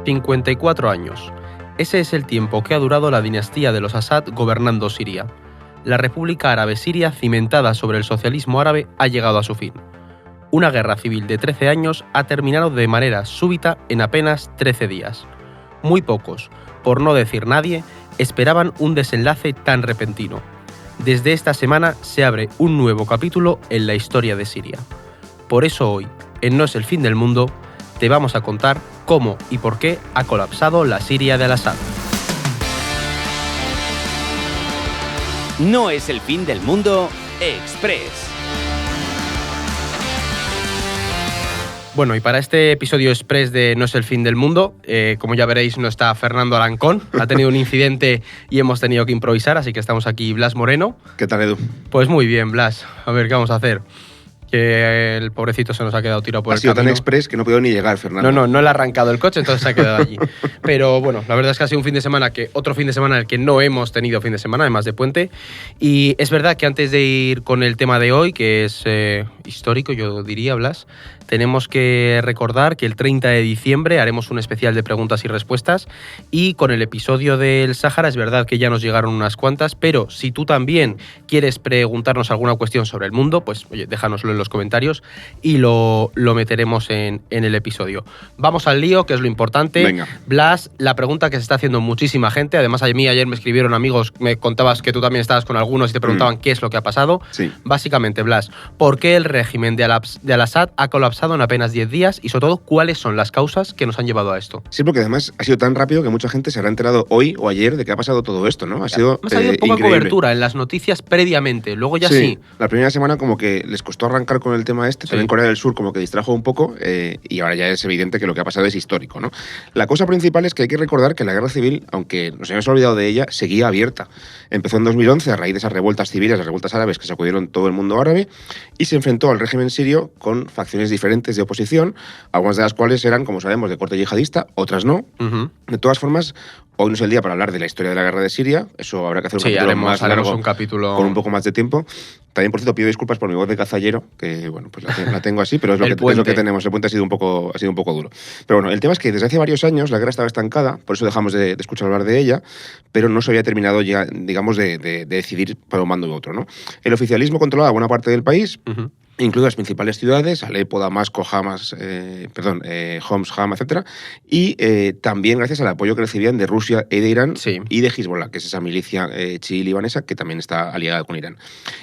54 años. Ese es el tiempo que ha durado la dinastía de los Asad gobernando Siria. La República Árabe Siria, cimentada sobre el socialismo árabe, ha llegado a su fin. Una guerra civil de 13 años ha terminado de manera súbita en apenas 13 días. Muy pocos, por no decir nadie, esperaban un desenlace tan repentino. Desde esta semana se abre un nuevo capítulo en la historia de Siria. Por eso hoy, en No es el fin del mundo, te vamos a contar cómo y por qué ha colapsado la Siria de al-Assad. No es el fin del mundo Express. Bueno, y para este episodio express de No es el fin del mundo, como ya veréis, no está Fernando Arancón. Ha tenido un incidente y hemos tenido que improvisar, así que estamos aquí Blas Moreno. ¿Qué tal, Edu? Pues muy bien, Blas. A ver, ¿qué vamos a hacer? Que el pobrecito se nos ha quedado tirado por el camino. Ha sido tan express que no puedo ni llegar, Fernando. No le ha arrancado el coche, entonces se ha quedado allí. Pero bueno, la verdad es que ha sido un fin de semana otro fin de semana en el que no hemos tenido fin de semana, además de puente. Y es verdad que antes de ir con el tema de hoy, que es histórico, yo diría, Blas, tenemos que recordar que el 30 de diciembre haremos un especial de preguntas y respuestas, y con el episodio del Sáhara es verdad que ya nos llegaron unas cuantas, pero si tú también quieres preguntarnos alguna cuestión sobre el mundo, pues oye, déjanoslo en los comentarios y lo meteremos en el episodio. Vamos al lío, que es lo importante. Venga. Blas, la pregunta que se está haciendo muchísima gente, además a mí ayer me escribieron amigos, me contabas que tú también estabas con algunos y te preguntaban qué es lo que ha pasado. Sí. Básicamente, Blas, ¿por qué el régimen de al-Assad ha colapsado en apenas 10 días? Y sobre todo, ¿cuáles son las causas que nos han llevado a esto? Sí, porque además ha sido tan rápido que mucha gente se habrá enterado hoy o ayer de que ha pasado todo esto, ¿no? Ha sido habido poca increíble. cobertura en las noticias previamente, luego ya sí. La primera semana como que les costó arrancar con el tema este, también Corea del Sur como que distrajo un poco, y ahora ya es evidente que lo que ha pasado es histórico, ¿no? La cosa principal es que hay que recordar que la guerra civil, aunque nos hayamos olvidado de ella, seguía abierta. Empezó en 2011 a raíz de esas revueltas civiles, las revueltas árabes que sacudieron todo el mundo árabe, y se enfrentó al régimen sirio con facciones diferentes de oposición, algunas de las cuales eran, como sabemos, de corte yihadista, otras no. De todas formas, hoy no es el día para hablar de la historia de la guerra de Siria, eso habrá que hacer un capítulo más largo, un capítulo con un poco más de tiempo. También, por cierto, pido disculpas por mi voz de cazallero, que bueno, pues la tengo así, pero es lo que tenemos. El puente ha sido un poco duro. Pero bueno, el tema es que desde hace varios años la guerra estaba estancada, por eso dejamos de escuchar hablar de ella, pero no se había terminado ya, digamos, de decidir para un bando u otro, ¿no? El oficialismo controlaba buena parte del país, incluidas las principales ciudades, Alepo, Damasco, Homs, Hama, etc. Y también gracias al apoyo que recibían de Rusia y de Irán, y de Hezbollah, que es esa milicia chií libanesa que también está aliada con Irán.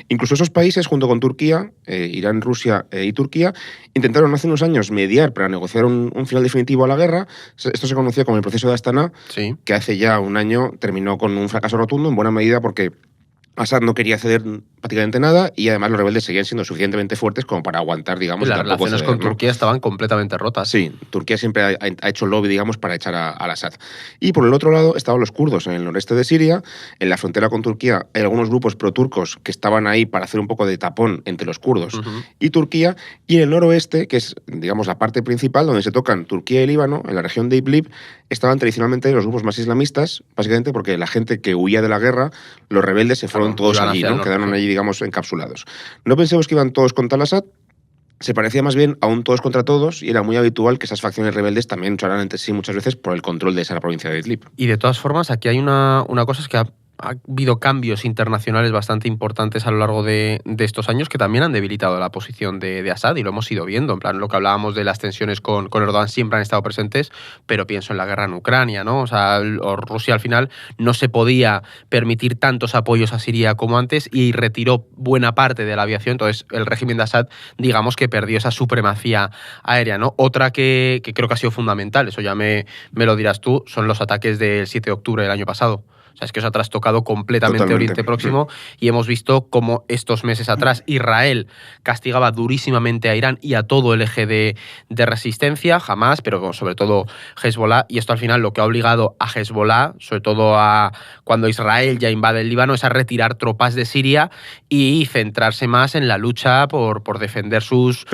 Incluso esos países, junto con Turquía, Irán, Rusia y Turquía, intentaron hace unos años mediar para negociar un final definitivo a la guerra. Esto se conoció como el proceso de Astana, que hace ya un año terminó con un fracaso rotundo, en buena medida porque Assad no quería ceder prácticamente nada, y además los rebeldes seguían siendo suficientemente fuertes como para aguantar, digamos, las relaciones con Turquía estaban completamente rotas. Sí, Turquía siempre ha hecho lobby, digamos, para echar al Assad. Y por el otro lado estaban los kurdos en el noreste de Siria, en la frontera con Turquía hay algunos grupos proturcos que estaban ahí para hacer un poco de tapón entre los kurdos y Turquía, y en el noroeste, que es, digamos, la parte principal donde se tocan Turquía y Líbano, en la región de Idlib, estaban tradicionalmente los grupos más islamistas, básicamente porque la gente que huía de la guerra, los rebeldes se fueron todos allí, ¿no? Quedaron allí, digamos, encapsulados. No pensemos que iban todos contra al-Assad, se parecía más bien a un todos contra todos, y era muy habitual que esas facciones rebeldes también lucharan entre sí muchas veces por el control de esa provincia de Idlib. Y de todas formas, aquí hay una cosa, es que ha habido cambios internacionales bastante importantes a lo largo de estos años que también han debilitado la posición de Assad, y lo hemos ido viendo. En plan, lo que hablábamos de las tensiones con Erdogan siempre han estado presentes, pero pienso en la guerra en Ucrania, ¿no? O sea, Rusia al final no se podía permitir tantos apoyos a Siria como antes y retiró buena parte de la aviación. Entonces, el régimen de Assad, digamos que perdió esa supremacía aérea, ¿no? Otra que creo que ha sido fundamental, eso ya me lo dirás tú, son los ataques del 7 de octubre del año pasado. O sea, es que os ha trastocado completamente Oriente Próximo, y hemos visto cómo estos meses atrás Israel castigaba durísimamente a Irán y a todo el eje de resistencia, Hamás, pero sobre todo Hezbollah, y esto al final lo que ha obligado a Hezbollah, sobre todo cuando Israel ya invade el Líbano, es a retirar tropas de Siria y centrarse más en la lucha por defender sus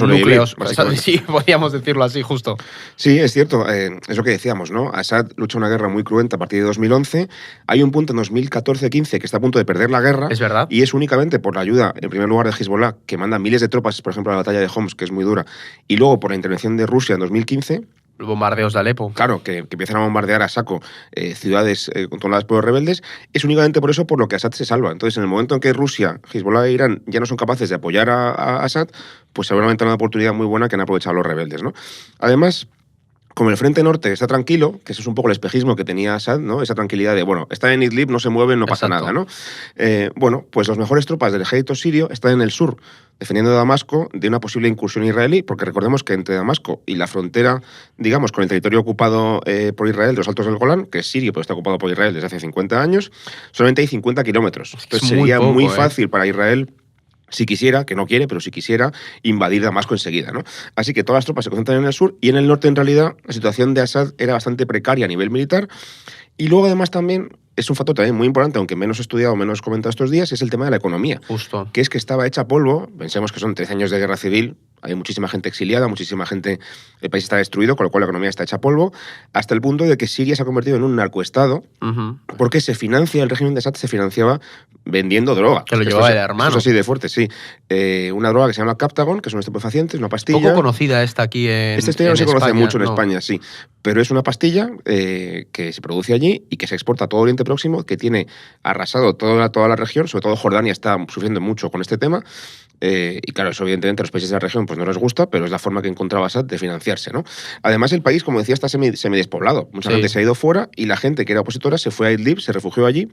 núcleos. Sí, podríamos decirlo así, justo. Sí, es cierto, es lo que decíamos, ¿no? Assad lucha una guerra muy cruenta a partir de 2011. Hay un punto en 2014-15 que está a punto de perder la guerra. Es verdad. Y es únicamente por la ayuda, en primer lugar, de Hezbollah, que manda miles de tropas, por ejemplo, a la batalla de Homs, que es muy dura, y luego por la intervención de Rusia en 2015, bombardeos de Alepo. Claro, que empiezan a bombardear a saco ciudades controladas por los rebeldes, es únicamente por eso por lo que Assad se salva. Entonces, en el momento en que Rusia, Hezbollah e Irán ya no son capaces de apoyar a Assad, pues seguramente una oportunidad muy buena que han aprovechado los rebeldes, ¿no? Además, como el frente norte está tranquilo, que ese es un poco el espejismo que tenía Assad, ¿no? Esa tranquilidad de, bueno, está en Idlib, no se mueven, no pasa nada, ¿no? Bueno, pues las mejores tropas del ejército sirio están en el sur, defendiendo Damasco de una posible incursión israelí, porque recordemos que entre Damasco y la frontera, digamos, con el territorio ocupado por Israel de los Altos del Golán, que es sirio, pero está ocupado por Israel desde hace 50 años, solamente hay 50 kilómetros. Entonces sería muy fácil para Israel, si quisiera, que no quiere, pero si quisiera, invadir Damasco enseguida, ¿no? Así que todas las tropas se concentran en el sur y en el norte, en realidad, la situación de Assad era bastante precaria a nivel militar. Y luego, además, también es un factor también muy importante, aunque menos estudiado, menos comentado estos días, es el tema de la economía. Justo. Que es que estaba hecha polvo. Pensemos que son 13 años de guerra civil, hay muchísima gente exiliada, muchísima gente, el país está destruido, con lo cual la economía está hecha polvo, hasta el punto de que Siria se ha convertido en un narcoestado, porque se financia, el régimen de Assad se financiaba vendiendo droga. Que lo llevaba el hermano. Eso es así de fuerte, sí. Una droga que se llama Captagon, que son estupefacientes, una pastilla. Poco conocida esta aquí en Esta historia no se conoce mucho en no. España, sí. Pero es una pastilla que se produce allí y que se exporta a todo Oriente Próximo, que tiene arrasado toda la región, sobre todo Jordania está sufriendo mucho con este tema. Y claro, eso evidentemente a los países de la región pues no les gusta, pero es la forma que encontraba Assad de financiarse, ¿no? Además, el país, como decía, está semidespoblado. Mucha gente se ha ido fuera y la gente que era opositora se fue a Idlib, se refugió allí,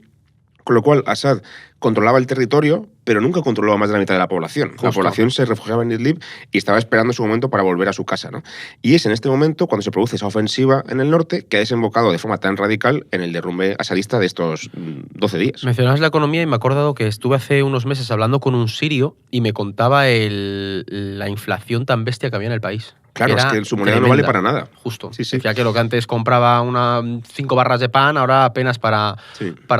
con lo cual Assad controlaba el territorio, pero nunca controlaba más de la mitad de la población. Justo. La población se refugiaba en Idlib y estaba esperando su momento para volver a su casa, ¿no? Y es en este momento cuando se produce esa ofensiva en el norte que ha desembocado de forma tan radical en el derrumbe asadista de estos 12 días. Mencionabas la economía y me he acordado que estuve hace unos meses hablando con un sirio y me contaba la inflación tan bestia que había en el país. Claro, es que su moneda no vale para nada. Justo. Sí, sí. Decía que lo que antes compraba 5 barras de pan, ahora apenas para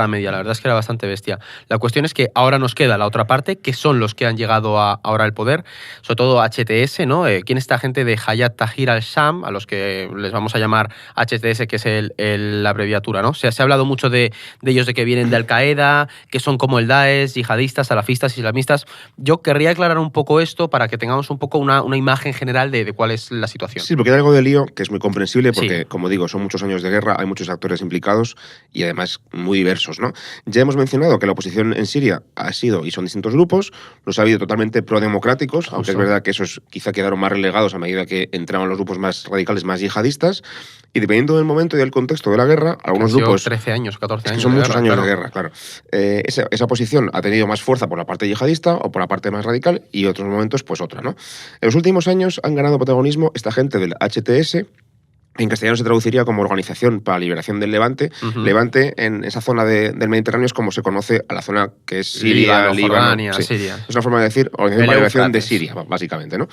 media. La verdad es que era bastante bestia. La cuestión es que ahora nos queda la otra parte, que son los que han llegado ahora al poder, sobre todo HTS, ¿no? ¿Quién es esta gente de Hayat Tahrir al-Sham, a los que les vamos a llamar HTS, que es la abreviatura, ¿no? Se ha hablado mucho de ellos, de que vienen de Al-Qaeda, que son como el Daesh, yihadistas, salafistas, islamistas. Yo querría aclarar un poco esto para que tengamos un poco una imagen general de cuál es la situación. Sí, porque hay algo de lío que es muy comprensible porque, como digo, son muchos años de guerra, hay muchos actores implicados y además muy diversos, ¿no? Ya hemos mencionado que la oposición en Siria ha sido y son distintos grupos, los ha habido totalmente prodemocráticos, aunque es verdad que esos quizá quedaron más relegados a medida que entraban los grupos más radicales, más yihadistas, y dependiendo del momento y del contexto de la guerra, algunos grupos... 13 años, 14 años. Son muchos años de guerra, claro. Esa posición ha tenido más fuerza por la parte yihadista o por la parte más radical y otros momentos pues otra, ¿no? En los últimos años han ganado protagonismo esta gente del HTS, en castellano se traduciría como Organización para la Liberación del Levante. Levante, en esa zona del Mediterráneo, es como se conoce a la zona que es Siria, Líbano. Jordania, Siria. Es una forma de decir Organización para la Liberación de Siria, básicamente, ¿no?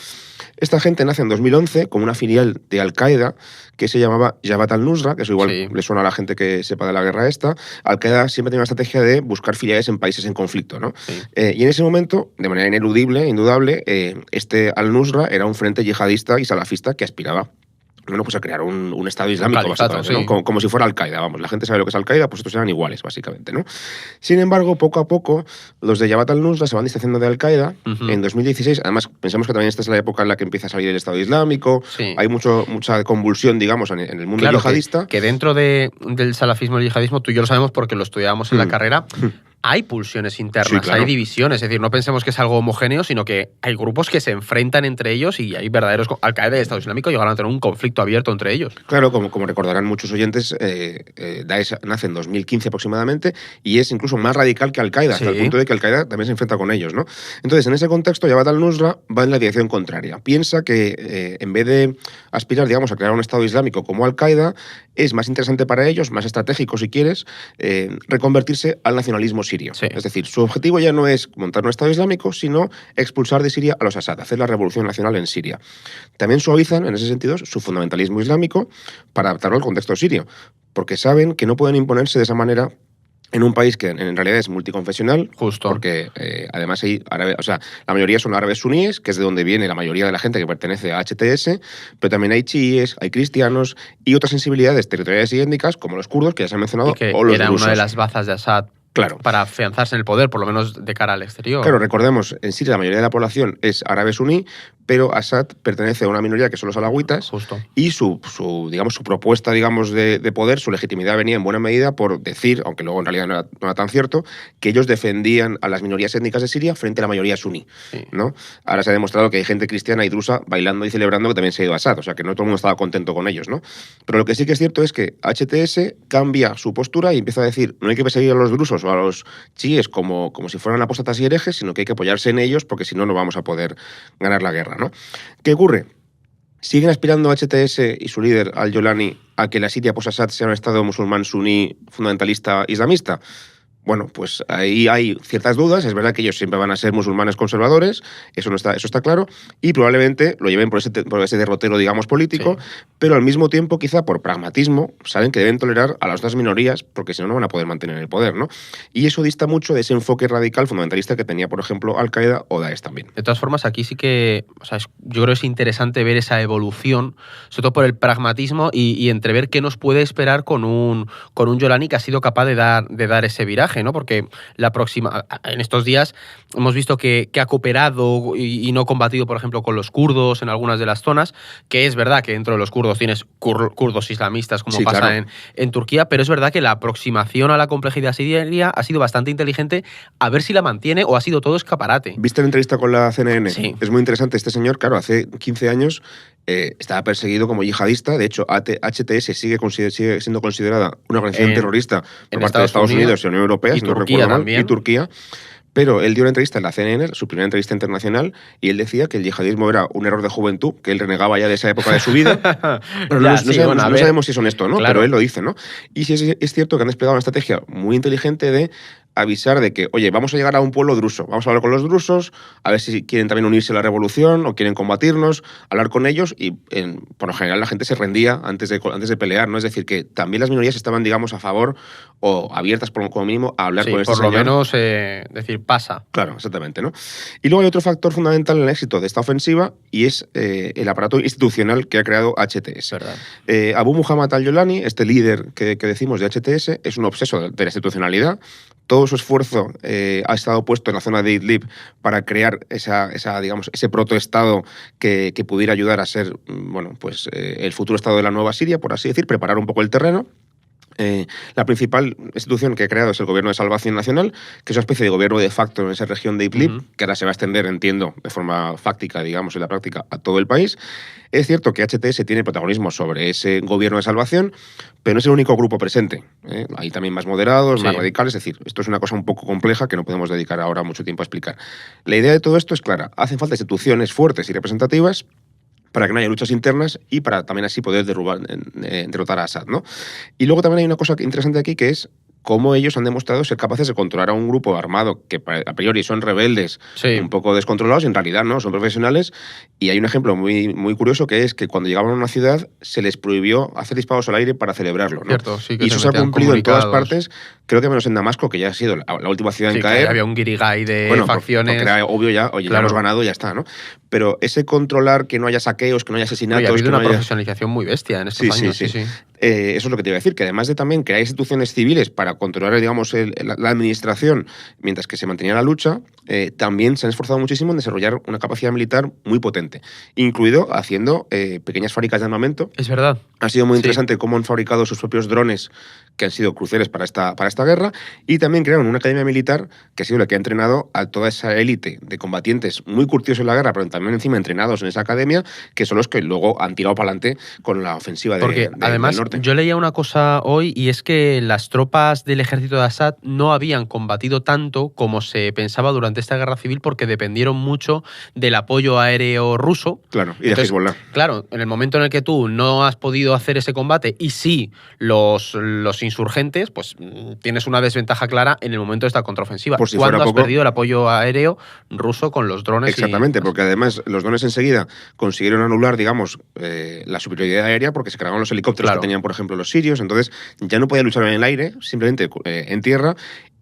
Esta gente nace en 2011 como una filial de Al-Qaeda que se llamaba Jabhat al-Nusra, que eso igual le suena a la gente que sepa de la guerra esta. Al-Qaeda siempre tiene una estrategia de buscar filiales en países en conflicto, ¿no? Y en ese momento, de manera ineludible, indudable, este al-Nusra era un frente yihadista y salafista que aspiraba pues a crear un Estado Islámico, básicamente, ¿no? Como si fuera Al-Qaeda, vamos. La gente sabe lo que es Al-Qaeda, pues estos eran iguales, básicamente, ¿no? Sin embargo, poco a poco, los de Jabhat al-Nusra se van distanciando de Al-Qaeda. En 2016, además, pensamos que también esta es la época en la que empieza a salir el Estado Islámico, hay mucha convulsión, digamos, en el mundo yihadista. Que dentro del salafismo y el yihadismo, tú y yo lo sabemos porque lo estudiábamos en la carrera, hay pulsiones internas, hay divisiones. Es decir, no pensemos que es algo homogéneo, sino que hay grupos que se enfrentan entre ellos y hay verdaderos... Al-Qaeda y el Estado Islámico llegaron a tener un conflicto abierto entre ellos. Claro, como recordarán muchos oyentes, Daesh nace en 2015 aproximadamente y es incluso más radical que Al-Qaeda, hasta el punto de que Al-Qaeda también se enfrenta con ellos, ¿no? Entonces, en ese contexto, Jabhat al-Nusra va en la dirección contraria. Piensa que en vez de aspirar, digamos, a crear un Estado Islámico como Al-Qaeda, es más interesante para ellos, más estratégico si quieres, reconvertirse al nacionalismo sirio. Es decir, su objetivo ya no es montar un Estado Islámico, sino expulsar de Siria a los Assad, hacer la revolución nacional en Siria. También suavizan, en ese sentido, su fundamentalismo islámico para adaptarlo al contexto sirio, porque saben que no pueden imponerse de esa manera en un país que en realidad es multiconfesional. Justo. Porque además hay árabes, o sea, la mayoría son árabes suníes, que es de donde viene la mayoría de la gente que pertenece a HTS, pero también hay chiíes, hay cristianos y otras sensibilidades territoriales y étnicas, como los kurdos, que ya se han mencionado, y que o los era rusos. una de las bazas de Assad Claro. Para afianzarse en el poder, por lo menos de cara al exterior. Claro, recordemos, en Siria la mayoría de la población es árabe suní, pero Assad pertenece a una minoría que son los alawitas. Justo. Y su propuesta, de poder, su legitimidad venía en buena medida por decir, aunque luego en realidad no era tan cierto, que ellos defendían a las minorías étnicas de Siria frente a la mayoría suní, sí. ¿no? Ahora se ha demostrado que hay gente cristiana y drusa bailando y celebrando que también se ha ido a Assad, o sea que no todo el mundo estaba contento con ellos, ¿no? Pero lo que sí que es cierto es que HTS cambia su postura y empieza a decir, no hay que perseguir a los drusos o a los chiíes como si fueran apóstatas y herejes, sino que hay que apoyarse en ellos porque si no, no vamos a poder ganar la guerra, ¿no? ¿Qué ocurre? ¿Siguen aspirando HTS y su líder, al-Jolani, a que la Siria post-Assad sea un estado musulmán suní fundamentalista islamista? Bueno, pues ahí hay ciertas dudas. Es verdad que ellos siempre van a ser musulmanes conservadores, eso está claro, y probablemente lo lleven por ese derrotero, digamos, político, sí. Pero al mismo tiempo, quizá por pragmatismo, saben que deben tolerar a las otras minorías porque si no, no van a poder mantener el poder, ¿no? Y eso dista mucho de ese enfoque radical fundamentalista que tenía, por ejemplo, Al-Qaeda o Daesh también. De todas formas, aquí sí que, yo creo que es interesante ver esa evolución, sobre todo por el pragmatismo y entrever qué nos puede esperar con un Jolani que ha sido capaz de dar ese viraje, ¿no? Porque en estos días hemos visto que ha cooperado y no combatido, por ejemplo, con los kurdos en algunas de las zonas, que es verdad que dentro de los kurdos tienes kurdos islamistas, como sí, pasa claro. en Turquía, pero es verdad que la aproximación a la complejidad siria ha sido bastante inteligente, a ver si la mantiene o ha sido todo escaparate. ¿Viste la entrevista con la CNN? Sí. Es muy interesante. Este señor, claro, hace 15 años estaba perseguido como yihadista. De hecho, HTS sigue siendo considerada una organización terrorista por parte de Estados Unidos y la Unión Europea, y si no Turquía recuerdo mal, también. Y Turquía. Pero él dio una entrevista en la CNN, su primera entrevista internacional, y él decía que el yihadismo era un error de juventud, que él renegaba ya de esa época de su vida. Pero no sabemos si es honesto, ¿no? Claro. Pero él lo dice, ¿no? Y sí es cierto que han desplegado una estrategia muy inteligente de avisar de que, oye, vamos a llegar a un pueblo druso, vamos a hablar con los drusos, a ver si quieren también unirse a la revolución o quieren combatirnos, hablar con ellos y, por lo general, la gente se rendía antes de pelear, ¿no? Es decir, que también las minorías estaban, digamos, a favor o abiertas, como mínimo, a hablar con este señor. Por lo menos, decir, pasa. Claro, exactamente, ¿no? Y luego hay otro factor fundamental en el éxito de esta ofensiva y es el aparato institucional que ha creado HTS. Abu Muhammad al-Jolani, este líder que decimos de HTS, es un obseso de la institucionalidad. Todo su esfuerzo ha estado puesto en la zona de Idlib para crear ese protoestado que pudiera ayudar a ser, el futuro estado de la nueva Siria, por así decir, preparar un poco el terreno. La principal institución que ha creado es el Gobierno de Salvación Nacional, que es una especie de gobierno de facto en esa región de Idlib, que ahora se va a extender, entiendo, de forma fáctica, digamos, en la práctica, a todo el país. Es cierto que HTS tiene protagonismo sobre ese gobierno de salvación, pero no es el único grupo presente. Hay también más moderados, más radicales, es decir, esto es una cosa un poco compleja que no podemos dedicar ahora mucho tiempo a explicar. La idea de todo esto es clara, hacen falta instituciones fuertes y representativas para que no haya luchas internas y para también así poder derrotar a Assad, ¿no? Y luego también hay una cosa interesante aquí que es cómo ellos han demostrado ser capaces de controlar a un grupo armado que a priori son rebeldes, un poco descontrolados, y en realidad no, son profesionales. Y hay un ejemplo muy, muy curioso que es que cuando llegaban a una ciudad se les prohibió hacer disparos al aire para celebrarlo, ¿no? Cierto, sí, que y eso se ha cumplido en todas partes, creo que menos en Damasco, que ya ha sido la última ciudad en caer. Había un guirigay de facciones. Porque era obvio ya, oye, ya hemos ganado, ya está, ¿no? Pero ese controlar que no haya saqueos, que no haya asesinatos... ha habido una profesionalización muy bestia en estos años. Sí. Eso es lo que te iba a decir, que además de también crear instituciones civiles para controlar, digamos, la administración mientras que se mantenía la lucha, también se han esforzado muchísimo en desarrollar una capacidad militar muy potente, incluido haciendo pequeñas fábricas de armamento. Es verdad. Ha sido muy interesante cómo han fabricado sus propios drones que han sido cruciales para esta guerra, y también crearon una academia militar que ha sido la que ha entrenado a toda esa élite de combatientes muy curtidos en la guerra, pero también encima entrenados en esa academia, que son los que luego han tirado para adelante con la ofensiva además, del norte. Yo leía una cosa hoy, y es que las tropas del ejército de Assad no habían combatido tanto como se pensaba durante esta guerra civil, porque dependieron mucho del apoyo aéreo ruso. Claro, y de Hezbollah. Claro, en el momento en el que tú no has podido hacer ese combate y sí los insurgentes, pues tienes una desventaja clara en el momento de esta contraofensiva. Por si ¿Cuándo fuera has poco, perdido el apoyo aéreo ruso con los drones? Exactamente, porque además los drones enseguida consiguieron anular, digamos, la superioridad aérea porque se cargaron los helicópteros que tenían, por ejemplo, los sirios. Entonces ya no podían luchar en el aire, simplemente en tierra.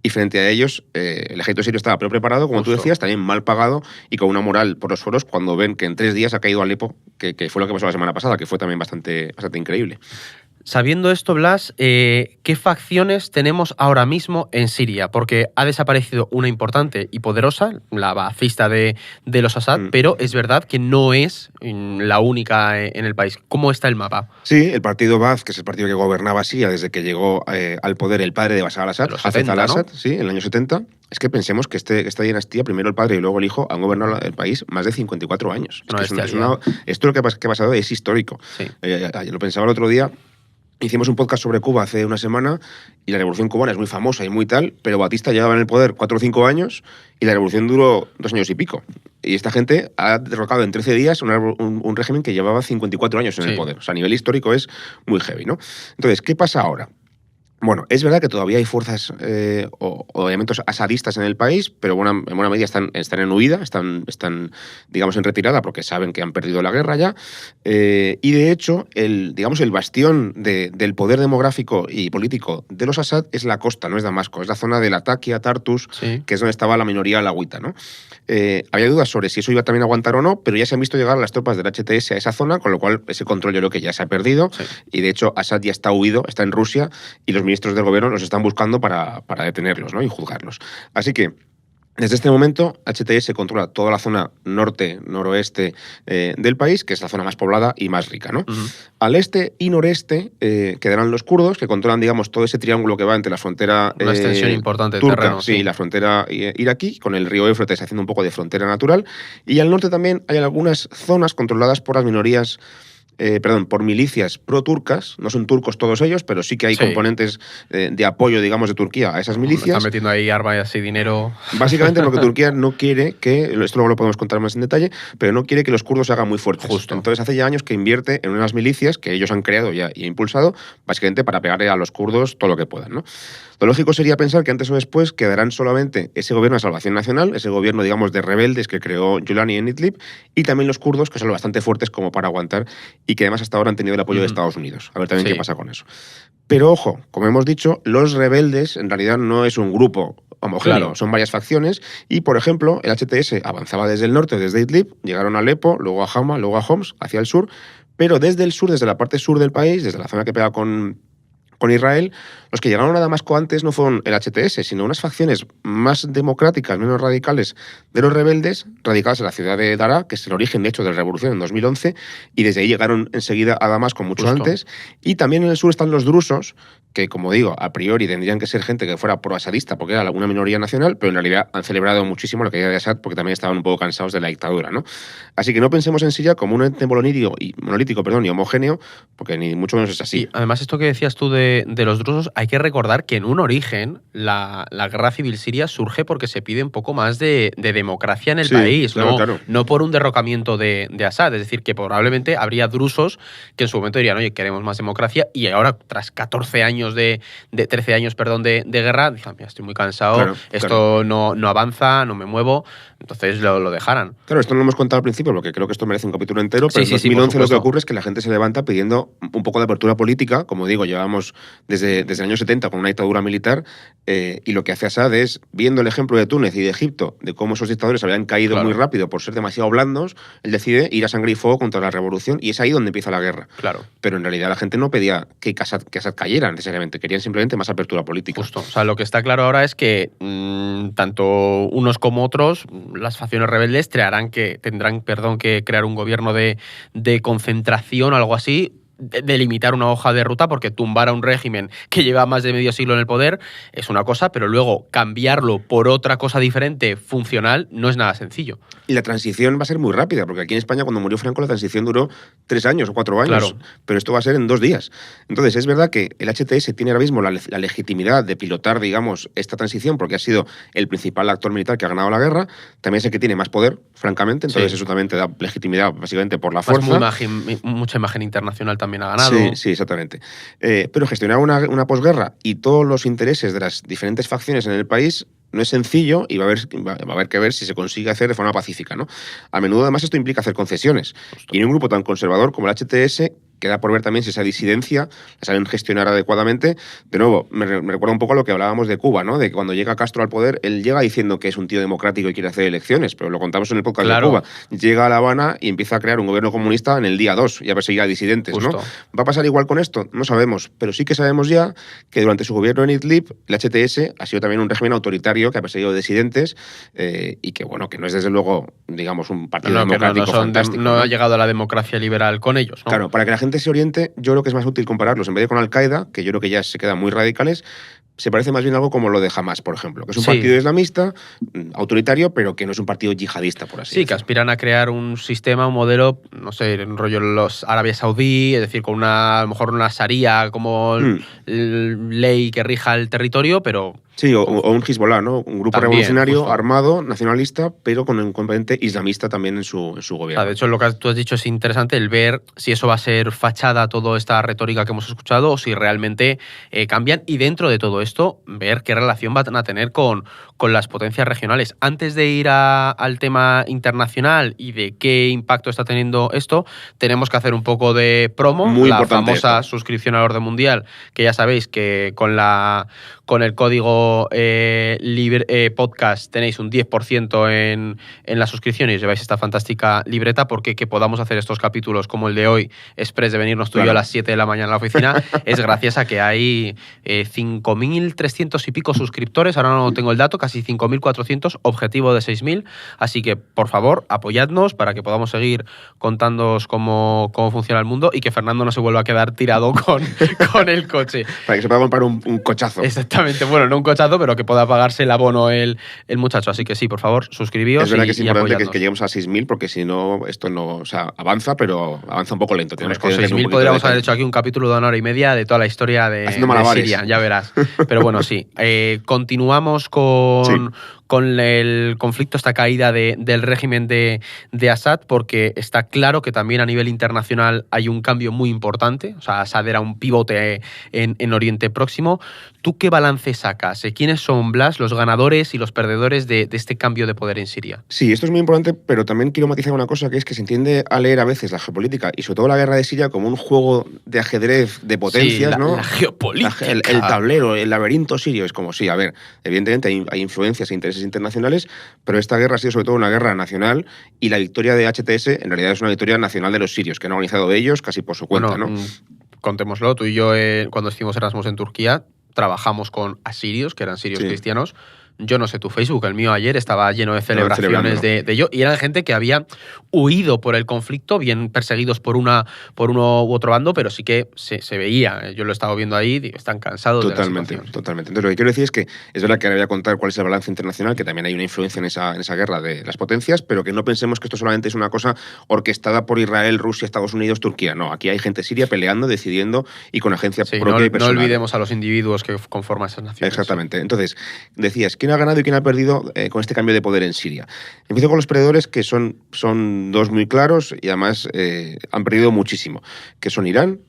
Y frente a ellos, el ejército sirio estaba peor preparado, como tú decías, también mal pagado y con una moral por los suelos cuando ven que en 3 días ha caído Alepo, que fue lo que pasó la semana pasada, que fue también bastante increíble. Sabiendo esto, Blas, ¿qué facciones tenemos ahora mismo en Siria? Porque ha desaparecido una importante y poderosa, la ba'athista de los Assad, pero es verdad que no es la única en el país. ¿Cómo está el mapa? Sí, el partido Ba'ath, que es el partido que gobernaba Siria desde que llegó al poder el padre de Bashar al-Assad, Hafez al-Assad, ¿no? Sí, en el año 70. Es que pensemos que esta dinastía, primero el padre y luego el hijo, han gobernado el país más de 54 años. Esto lo que ha pasado es histórico. Sí. Lo pensaba el otro día. Hicimos un podcast sobre Cuba hace una semana y la Revolución Cubana es muy famosa y muy tal, pero Batista llevaba en el poder 4 o 5 años y la revolución duró 2 años y pico. Y esta gente ha derrocado en 13 días un régimen que llevaba 54 años en el poder. O sea, a nivel histórico es muy heavy, ¿no? Entonces, ¿qué pasa ahora? Bueno, es verdad que todavía hay fuerzas o elementos asadistas en el país, pero en buena medida están en huida, están, digamos, en retirada porque saben que han perdido la guerra ya. Y de hecho, el bastión del poder demográfico y político de los Assad es la costa, no es Damasco, es la zona de Latakia, Tartus, sí, que es donde estaba la minoría alawita, ¿no? Había dudas sobre si eso iba también a aguantar o no, pero ya se han visto llegar las tropas del HTS a esa zona, con lo cual ese control yo creo que ya se ha perdido. Sí. Y de hecho, Assad ya está huido, está en Rusia, y los ministros del gobierno los están buscando para detenerlos, ¿no? Y juzgarlos. Así que, desde este momento, HTS controla toda la zona norte-noroeste del país, que es la zona más poblada y más rica, ¿no? Al este y noreste quedarán los kurdos, que controlan, digamos, todo ese triángulo que va entre la frontera una extensión importante de turca, terreno, sí, la frontera iraquí, con el río Éufrates haciendo un poco de frontera natural. Y al norte también hay algunas zonas controladas por las minorías por milicias pro-turcas. No son turcos todos ellos, pero sí que hay componentes de apoyo, digamos, de Turquía a esas milicias. Están metiendo ahí armas y dinero. Básicamente porque Turquía no quiere esto luego lo podemos contar más en detalle, pero no quiere que los kurdos se hagan muy fuertes. Justo. Entonces hace ya años que invierte en unas milicias que ellos han creado y impulsado, básicamente para pegarle a los kurdos todo lo que puedan, ¿no? Lo lógico sería pensar que antes o después quedarán solamente ese gobierno de salvación nacional, ese gobierno, digamos, de rebeldes que creó Yulani en Idlib, y también los kurdos, que son lo bastante fuertes como para aguantar y que además hasta ahora han tenido el apoyo de Estados Unidos. A ver también qué pasa con eso. Pero ojo, como hemos dicho, los rebeldes en realidad no es un grupo homogéneo, claro, son varias facciones y, por ejemplo, el HTS avanzaba desde el norte, desde Idlib, llegaron a Alepo, luego a Hama, luego a Homs, hacia el sur, pero desde el sur, desde la parte sur del país, desde la zona que pega con Israel, los que llegaron a Damasco antes no fueron el HTS, sino unas facciones más democráticas, menos radicales de los rebeldes, radicadas en la ciudad de Daraa, que es el origen, de hecho, de la revolución en 2011, y desde ahí llegaron enseguida a Damasco mucho antes. Y también en el sur están los drusos, que, como digo, a priori tendrían que ser gente que fuera pro-asadista, porque era alguna minoría nacional, pero en realidad han celebrado muchísimo la caída de Assad, porque también estaban un poco cansados de la dictadura, ¿no? Así que no pensemos en Siria como un ente monolítico y homogéneo, porque ni mucho menos es así. Y además, esto que decías tú de los drusos, hay que recordar que en un origen la guerra civil siria surge porque se pide un poco más de democracia en el país, claro. No por un derrocamiento de Assad. Es decir, que probablemente habría drusos que en su momento dirían, oye, queremos más democracia, y ahora, tras 13 años de guerra, dicen, mira, estoy muy cansado, esto no avanza, no me muevo, entonces lo dejaran. Claro, esto no lo hemos contado al principio porque creo que esto merece un capítulo entero, pero en 2011 lo que ocurre es que la gente se levanta pidiendo un poco de apertura política. Como digo, llevamos desde el año 70 con una dictadura militar, y lo que hace Assad es, viendo el ejemplo de Túnez y de Egipto, de cómo esos dictadores habían caído muy rápido por ser demasiado blandos, él decide ir a sangre y fuego contra la revolución, y es ahí donde empieza la guerra. Claro. Pero en realidad la gente no pedía que Assad cayera necesariamente, querían simplemente más apertura política. Justo. O sea, lo que está claro ahora es que tanto unos como otros, las facciones rebeldes tendrán que crear un gobierno de concentración o algo así, delimitar una hoja de ruta, porque tumbar a un régimen que lleva más de medio siglo en el poder es una cosa, pero luego cambiarlo por otra cosa diferente, funcional, no es nada sencillo. Y la transición va a ser muy rápida, porque aquí en España, cuando murió Franco, la transición duró 3 años o 4 años, pero esto va a ser en 2 días. Entonces, es verdad que el HTS tiene ahora mismo la legitimidad de pilotar, digamos, esta transición, porque ha sido el principal actor militar que ha ganado la guerra. También es el que tiene más poder, francamente, entonces eso también te da legitimidad, básicamente, por la fuerza. Mucha imagen internacional también ha ganado. Sí, exactamente. Pero gestionar una posguerra y todos los intereses de las diferentes facciones en el país no es sencillo, y va a haber que ver si se consigue hacer de forma pacífica, ¿no? A menudo, además, esto implica hacer concesiones. Y en un grupo tan conservador como el HTS, queda por ver también si esa disidencia la saben gestionar adecuadamente. De nuevo, me recuerda un poco a lo que hablábamos de Cuba, ¿no? De que cuando llega Castro al poder, él llega diciendo que es un tío democrático y quiere hacer elecciones, pero lo contamos en el podcast de Cuba. Llega a La Habana y empieza a crear un gobierno comunista en el día 2 y a perseguir a disidentes, ¿no? ¿Va a pasar igual con esto? No sabemos, pero sí que sabemos ya que durante su gobierno en Idlib, el HTS ha sido también un régimen autoritario que ha perseguido disidentes y que, bueno, que no es desde luego, digamos, un partido democrático fantástico. No ha llegado a la democracia liberal con ellos, ¿no? Claro, para que la gente se oriente, yo creo que es más útil compararlos en vez de con Al-Qaeda, que yo creo que ya se quedan muy radicales. Se parece más bien a algo como lo de Hamas, por ejemplo, que es un partido islamista, autoritario, pero que no es un partido yihadista, por así decirlo. Sí, que aspiran a crear un sistema, un modelo, no sé, en rollo los Arabia Saudí, es decir, con a lo mejor una sharia como ley que rija el territorio, pero... Sí, o un Hezbollah, ¿no? Un grupo también, revolucionario, armado, nacionalista, pero con un componente islamista también en su gobierno. De hecho, lo que tú has dicho es interesante, el ver si eso va a ser fachada toda esta retórica que hemos escuchado o si realmente cambian. Y dentro de todo esto, ver qué relación van a tener con las potencias regionales. Antes de ir al tema internacional y de qué impacto está teniendo esto, tenemos que hacer un poco de promo. Muy la importante famosa suscripción al orden mundial, que ya sabéis que con el código podcast tenéis un 10% en la suscripción y os lleváis esta fantástica libreta, porque que podamos hacer estos capítulos como el de hoy, express de venirnos tú y yo a las 7 de la mañana a la oficina, es gracias a que hay 5.300 y pico suscriptores, ahora no tengo el dato, casi 5.400, objetivo de 6.000, así que por favor apoyadnos para que podamos seguir contándoos cómo funciona el mundo y que Fernando no se vuelva a quedar tirado con el coche. Para que se pueda comprar un cochazo. Exactamente, bueno, no un cochazo, pero que pueda pagarse el abono el muchacho. Así que sí, por favor, suscribíos. Es verdad que es importante que lleguemos a 6.000, porque si no, esto no, o sea, avanza, pero avanza un poco lento. Con 6.000 podríamos haber hecho aquí un capítulo de 1 hora y media de toda la historia de Siria, ya verás. Pero bueno, sí. Continuamos con el conflicto, esta caída del régimen de Assad, porque está claro que también a nivel internacional hay un cambio muy importante. O sea, Assad era un pivote en Oriente Próximo. ¿Tú qué balance sacas? ¿Quiénes son, Blas, los ganadores y los perdedores de este cambio de poder en Siria? Sí, esto es muy importante, pero también quiero matizar una cosa, que es que se entiende a leer a veces la geopolítica y sobre todo la guerra de Siria como un juego de ajedrez de potencias, ¿no? La geopolítica. El tablero, el laberinto sirio. Es como, sí, a ver, evidentemente hay influencias e intereses internacionales, pero esta guerra ha sido sobre todo una guerra nacional y la victoria de HTS en realidad es una victoria nacional de los sirios, que han organizado ellos casi por su cuenta, ¿no? Contémoslo, tú y yo cuando estuvimos Erasmus en Turquía trabajamos con asirios, que eran sirios cristianos. Yo no sé tu Facebook, el mío ayer estaba lleno de celebraciones de ello, y eran gente que había huido por el conflicto, bien perseguidos por uno u otro bando, pero sí que se veía. Yo lo he estado viendo ahí, están cansados de la situación. Totalmente. Entonces, lo que quiero decir es que es verdad que ahora voy a contar cuál es el balance internacional, que también hay una influencia en esa guerra de las potencias, pero que no pensemos que esto solamente es una cosa orquestada por Israel, Rusia, Estados Unidos, Turquía. No, aquí hay gente siria peleando, decidiendo y con agencia propia y personal. No olvidemos a los individuos que conforman esas naciones. Exactamente. Entonces, decías, ¿quién ha ganado y quién ha perdido con este cambio de poder en Siria? Empiezo con los perdedores, que son dos muy claros y además han perdido muchísimo, que son Irán,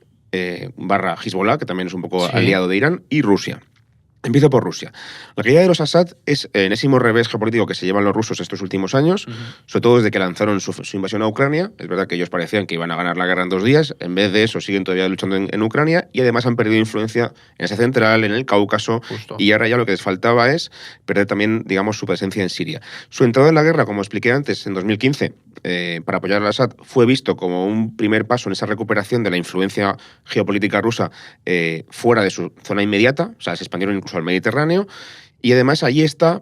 barra Hezbollah, que también es un poco aliado de Irán, y Rusia. Empiezo por Rusia. La caída de los Assad es el enésimo revés geopolítico que se llevan los rusos estos últimos años, sobre todo desde que lanzaron su invasión a Ucrania. Es verdad que ellos parecían que iban a ganar la guerra en 2 días, en vez de eso siguen todavía luchando en Ucrania y además han perdido influencia en Asia Central, en el Cáucaso. Justo. Y ahora ya lo que les faltaba es perder también, digamos, su presencia en Siria. Su entrada en la guerra, como expliqué antes, en 2015, para apoyar al Assad, fue visto como un primer paso en esa recuperación de la influencia geopolítica rusa fuera de su zona inmediata, o sea, se expandieron incluso al Mediterráneo, y además allí está,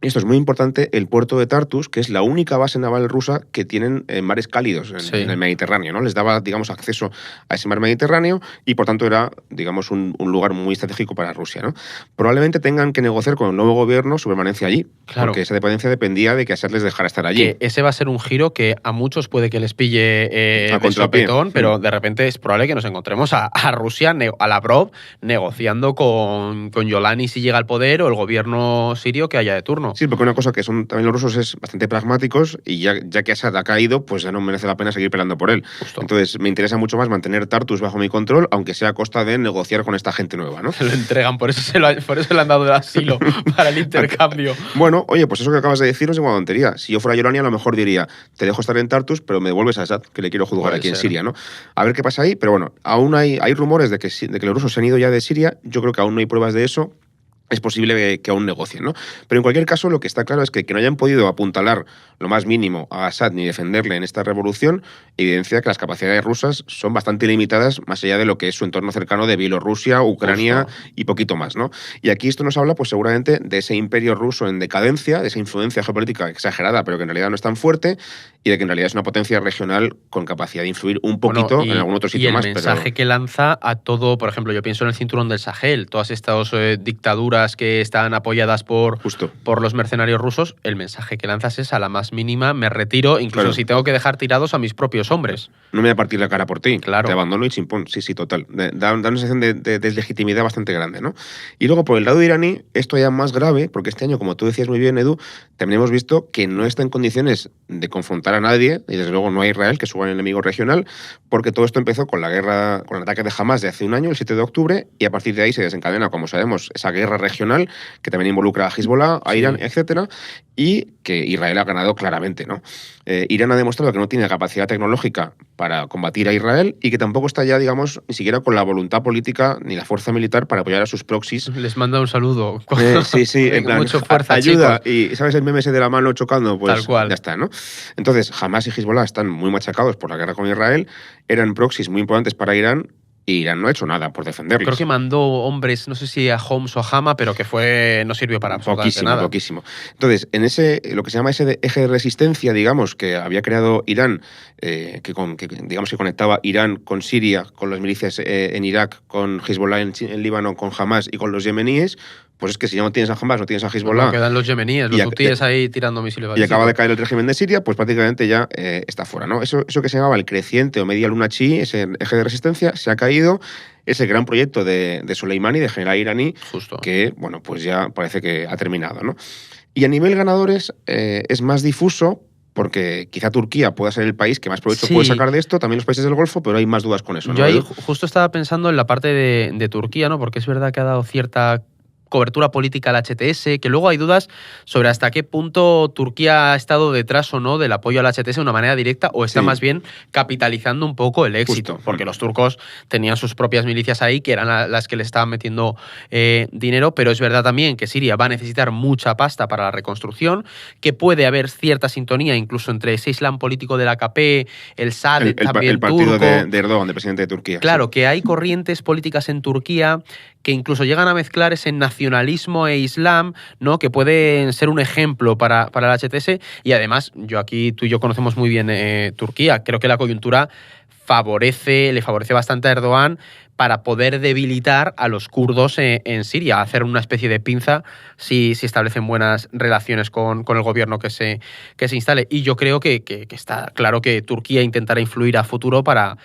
esto es muy importante, el puerto de Tartus, que es la única base naval rusa que tienen mares cálidos en el Mediterráneo, ¿no? Les daba, digamos, acceso a ese mar Mediterráneo y, por tanto, era, digamos, un lugar muy estratégico para Rusia, ¿no? Probablemente tengan que negociar con el nuevo gobierno su permanencia allí, porque esa dependencia dependía de que Assad les dejara estar allí. Que ese va a ser un giro que a muchos puede que les pille de sopetón, pero de repente es probable que nos encontremos a Rusia, a Lavrov, negociando con Yolani si llega al poder o el gobierno sirio que haya de turno. no. Sí, porque una cosa que son también los rusos es bastante pragmáticos y ya que Assad ha caído, pues ya no merece la pena seguir peleando por él. Justo. Entonces, me interesa mucho más mantener Tartus bajo mi control, aunque sea a costa de negociar con esta gente nueva, ¿no? Se lo entregan, por eso le han dado el asilo, para el intercambio. Bueno, oye, pues eso que acabas de decir no es ninguna tontería. Si yo fuera Jordania, a lo mejor diría, te dejo estar en Tartus, pero me devuelves a Assad, que le quiero juzgar aquí en Siria, ¿no? A ver qué pasa ahí, pero bueno, aún hay rumores de que los rusos se han ido ya de Siria. Yo creo que aún no hay pruebas de eso. Es posible que aún negocien, ¿no? Pero en cualquier caso, lo que está claro es que no hayan podido apuntalar lo más mínimo a Assad ni defenderle en esta revolución evidencia que las capacidades rusas son bastante limitadas más allá de lo que es su entorno cercano de Bielorrusia, Ucrania y poquito más, ¿no? Y aquí esto nos habla, pues seguramente, de ese imperio ruso en decadencia, de esa influencia geopolítica exagerada, pero que en realidad no es tan fuerte, y de que en realidad es una potencia regional con capacidad de influir un poquito en algún otro sitio más. Y el mensaje que lanza a todo, por ejemplo, yo pienso en el cinturón del Sahel, todas estas dictaduras que están apoyadas por los mercenarios rusos, el mensaje que lanzas es a la más mínima, me retiro, incluso si tengo que dejar tirados a mis propios hombres. No me voy a partir la cara por ti, claro. Te abandono y chimpón. Sí, total. Da una sensación de deslegitimidad bastante grande, ¿no? Y luego, por el lado iraní, esto ya más grave, porque este año, como tú decías muy bien, Edu, también hemos visto que no está en condiciones de confrontar a nadie, y desde luego no a Israel, que es su gran enemigo regional, porque todo esto empezó con la guerra, con el ataque de Hamas de hace un año, el 7 de octubre, y a partir de ahí se desencadena, como sabemos, esa guerra regional que también involucra a Hezbollah, a Irán, etcétera, y que Israel ha ganado claramente, ¿no? Irán ha demostrado que no tiene capacidad tecnológica para combatir a Israel y que tampoco está ya, digamos, ni siquiera con la voluntad política ni la fuerza militar para apoyar a sus proxies. Les manda un saludo. Sí, en plan, mucha fuerza, ayuda. chicos. Y ¿sabes el meme ese de la mano chocando? Pues tal cual. Ya está, ¿no? Entonces, Hamas y Hezbollah están muy machacados por la guerra con Israel, eran proxies muy importantes para Irán, y Irán no ha hecho nada por defenderlos. Creo que mandó hombres, no sé si a Homs o a Hama, pero que no sirvió para absolutamente nada. Poquísimo. Entonces, en lo que se llama ese eje de resistencia, digamos, que había creado Irán, que digamos que conectaba Irán con Siria, con las milicias en Irak, con Hezbollah en Líbano, con Hamas y con los yemeníes, pues es que si ya no tienes a Hamas, no tienes a Hezbollah. No quedan los yemeníes, los hutíes ahí tirando misiles balísticos. Y acaba de caer el régimen de Siria, pues prácticamente ya está fuera, ¿no? Eso que se llamaba el creciente o media luna chií, ese eje de resistencia, se ha caído. Ese gran proyecto de Soleimani, de general iraní, que, bueno, pues ya parece que ha terminado, ¿no? Y a nivel ganadores es más difuso, porque quizá Turquía pueda ser el país que más provecho puede sacar de esto, también los países del Golfo, pero hay más dudas con eso, ¿no? Yo ahí justo estaba pensando en la parte de Turquía, ¿no? Porque es verdad que ha dado cierta cobertura política al HTS, que luego hay dudas sobre hasta qué punto Turquía ha estado detrás o no del apoyo al HTS de una manera directa o está más bien capitalizando un poco el éxito, porque los turcos tenían sus propias milicias ahí, que eran las que le estaban metiendo dinero, pero es verdad también que Siria va a necesitar mucha pasta para la reconstrucción, que puede haber cierta sintonía incluso entre ese islam político del AKP, el SAD, también el partido turco. de Erdogan, de presidente de Turquía. Claro, que hay corrientes políticas en Turquía que incluso llegan a mezclar ese nacionalismo e islam, ¿no? Que pueden ser un ejemplo para el HTS. Y además, tú y yo conocemos muy bien Turquía. Creo que la coyuntura le favorece bastante a Erdogan para poder debilitar a los kurdos en Siria, hacer una especie de pinza si establecen buenas relaciones con el gobierno que se instale. Y yo creo que está claro que Turquía intentará influir a futuro para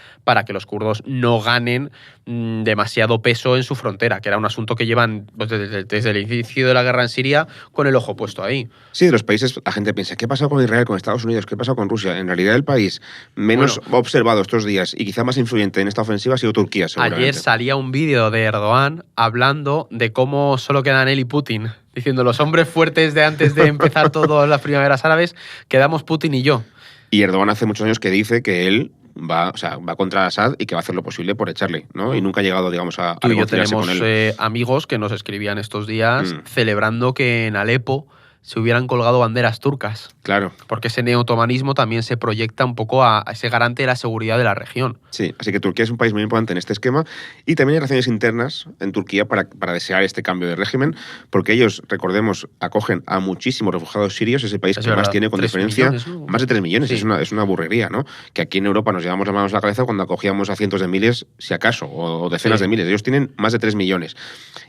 que los kurdos no ganen demasiado peso en su frontera, que era un asunto que llevan pues, desde el inicio de la guerra en Siria con el ojo puesto ahí. Sí, de los países, la gente piensa, ¿qué ha pasado con Israel, con Estados Unidos? ¿Qué ha pasado con Rusia? En realidad el país menos observado estos días y quizá más influyente en esta ofensiva ha sido Turquía, seguramente. Ayer salía un vídeo de Erdogan hablando de cómo solo quedan él y Putin, diciendo los hombres fuertes de antes de empezar todas las primaveras árabes, quedamos Putin y yo. Y Erdogan hace muchos años que dice que él va contra Assad y que va a hacer lo posible por echarle, ¿no? Y nunca ha llegado, digamos, a reconciliarse con él. Tú y yo tenemos amigos que nos escribían estos días celebrando que en Alepo se hubieran colgado banderas turcas. Claro. Porque ese neotomanismo también se proyecta un poco a ese garante de la seguridad de la región. Sí, así que Turquía es un país muy importante en este esquema y también hay relaciones internas en Turquía para desear este cambio de régimen, porque ellos, recordemos, acogen a muchísimos refugiados sirios, es el país que más tiene con diferencia, más de 3 millones, sí. Es una burrería, ¿no? Que aquí en Europa nos llevamos las manos a la cabeza cuando acogíamos a cientos de miles, si acaso, o decenas de miles. Ellos tienen más de 3 millones.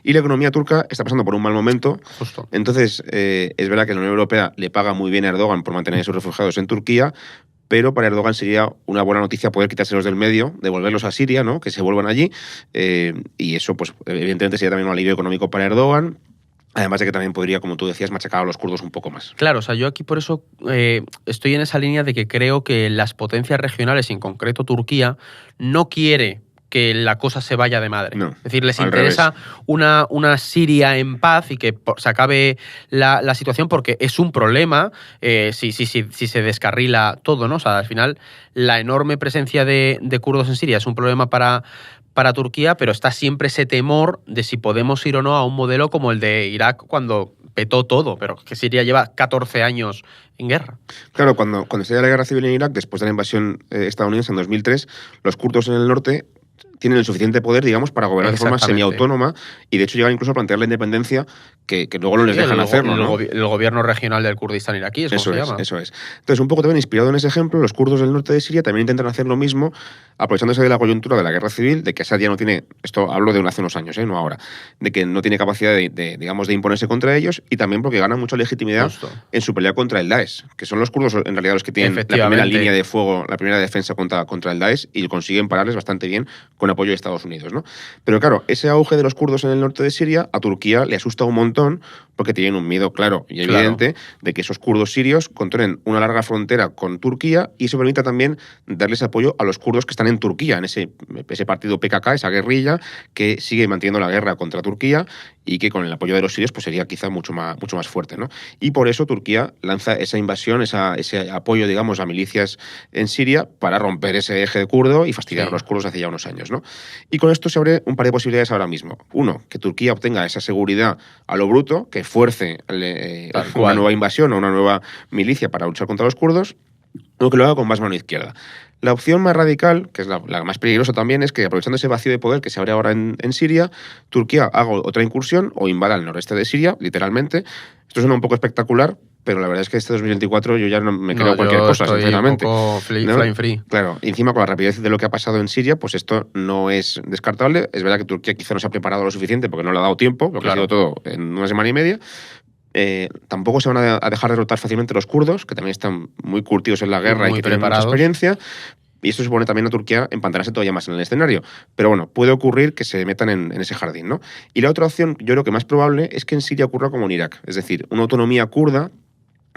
Y la economía turca está pasando por un mal momento. Justo. Entonces, es verdad que la Unión Europea le paga muy bien a Erdogan por mantener a sus refugiados en Turquía, pero para Erdogan sería una buena noticia poder quitárselos del medio, devolverlos a Siria, ¿no? Que se vuelvan allí, y eso, pues, evidentemente sería también un alivio económico para Erdogan. Además de que también podría, como tú decías, machacar a los kurdos un poco más. Claro, o sea, yo aquí por eso estoy en esa línea de que creo que las potencias regionales, y en concreto Turquía, no quiere que la cosa se vaya de madre. No, es decir, les al interesa una Siria en paz y que se acabe la situación, porque es un problema si se descarrila todo, ¿no? O sea, al final, la enorme presencia de kurdos en Siria es un problema para Turquía, pero está siempre ese temor de si podemos ir o no a un modelo como el de Irak cuando petó todo, pero que Siria lleva 14 años en guerra. Claro, cuando estalla la guerra civil en Irak, después de la invasión estadounidense en 2003, los kurdos en el norte tienen el suficiente poder, digamos, para gobernar de forma semiautónoma y, de hecho, llegan incluso a plantear la independencia que luego no les dejan hacerlo, ¿no? El gobierno regional del Kurdistán iraquí, es como se llama. Eso es. Entonces, un poco también inspirado en ese ejemplo, los kurdos del norte de Siria también intentan hacer lo mismo, aprovechándose de la coyuntura de la guerra civil, de que Assad ya no tiene, esto hablo de hace unos años, no ahora, de que no tiene capacidad digamos, de imponerse contra ellos, y también porque ganan mucha legitimidad en su pelea contra el Daesh, que son los kurdos en realidad los que tienen la primera línea de fuego, la primera defensa contra el Daesh, y consiguen pararles bastante bien con apoyo de Estados Unidos, ¿no? Pero claro, ese auge de los kurdos en el norte de Siria a Turquía le asusta un montón, porque tienen un miedo claro y evidente de que esos kurdos sirios controlen una larga frontera con Turquía, y eso permite también darles apoyo a los kurdos que están en Turquía, en ese partido PKK, esa guerrilla que sigue manteniendo la guerra contra Turquía y que con el apoyo de los sirios pues sería quizá mucho más fuerte, ¿no? Y por eso Turquía lanza esa invasión, ese apoyo, digamos, a milicias en Siria para romper ese eje de kurdo y fastidiar a los kurdos hace ya unos años, ¿no? Y con esto se abre un par de posibilidades ahora mismo. Uno, que Turquía obtenga esa seguridad a lo bruto, que fuerce una nueva invasión o una nueva milicia para luchar contra los kurdos, o que lo haga con más mano izquierda. La opción más radical, que es la más peligrosa también, es que, aprovechando ese vacío de poder que se abre ahora en Siria, Turquía haga otra incursión o invada el noreste de Siria, literalmente. Esto suena un poco espectacular, pero la verdad es que este 2024 yo ya no me creo cualquier cosa, sinceramente. Un poco flying free. Claro, y encima con la rapidez de lo que ha pasado en Siria, pues esto no es descartable. Es verdad que Turquía quizá no se ha preparado lo suficiente porque no le ha dado tiempo, porque ha sido todo en una semana y media. Tampoco se van a dejar derrotar fácilmente los kurdos, que también están muy curtidos en la guerra y que tienen mucha experiencia. Y esto supone también a Turquía empantanarse todavía más en el escenario. Pero bueno, puede ocurrir que se metan en ese jardín, ¿no? Y la otra opción, yo creo que más probable, es que en Siria ocurra como en Irak. Es decir, una autonomía kurda